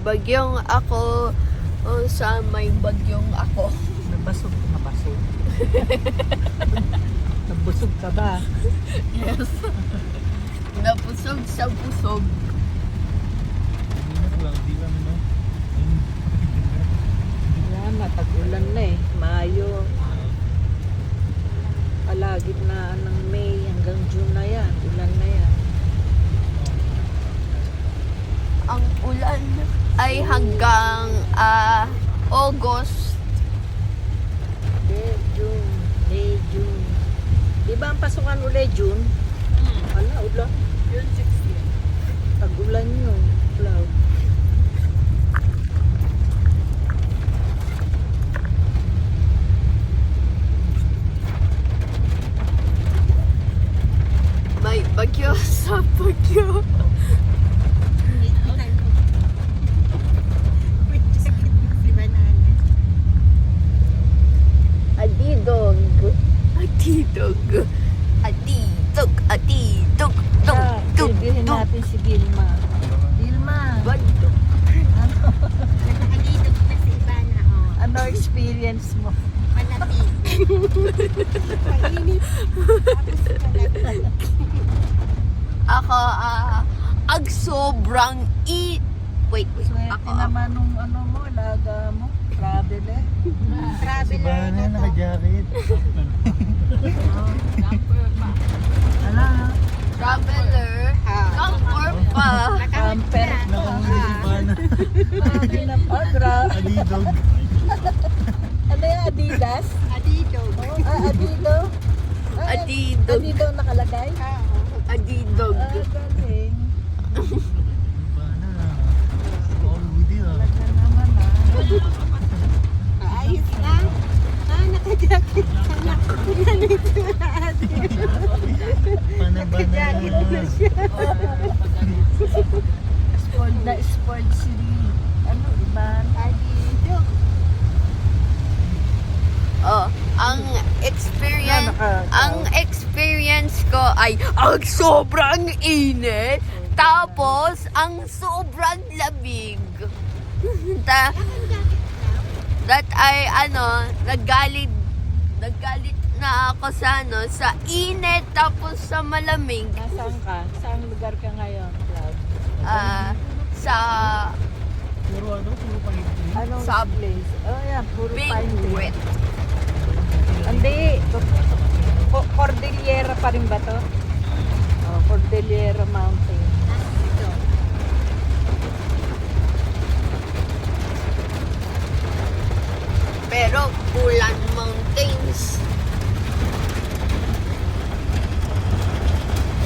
bagyong ako. O sa may bagyong ako. Nabasog. Nabusog ka ba? Yes. Napusog sa pusog. Yan na, tag-ulan na eh. Mayo. Kalagitnaan ng May hanggang June na yan. Ulan na yan. Ang ulan ay hanggang August. May, June. Di ba ang pasukan ulit June? Wala, ulan. June 16. Tag-ulan yun. Cloud. May bagyo sa bagyo. Adidog. Adidog. Adidog. Adidog. Dog. Dog. Bilbihin Dog. natin si Gilma. Gilma, Badog. Nakakadito na si Ivana, oh. ano experience mo? Malapit. Mainit. Tapos malapit. Ako, ag sobrang Wait, Swerte ako. naman nung ano mo, laga mo, travel eh. Traveler na to. naka-jacket. Ano? Traveler. Camper pa. Camper. Nakahuli si Bana. Grabe na pa, Adidog. Ano yung Adidas? Adito. Adido? Adidog. Adido nakalagay? Adidog. Galing. Bana. All woody Talaga naman Ayos na. Naka-jacket ka na. Tingnan ito na ate. Naka-jacket na siya. Spoiled na spoiled si ano, Iban? Adito. Oh, ang experience ko ay ang sobrang init, tapos ang sobrang lamig. That ay naggalit na ako sa sa init tapos sa malamig. Nasaan ka? Saan lugar ka ngayon, Cloud? Sa Puro pangitli. Anong Sa place? Oh, yan, puro Big pine tree. Wet. Hindi. Cordillera pa rin ba to? Oh, Cordillera Mountain.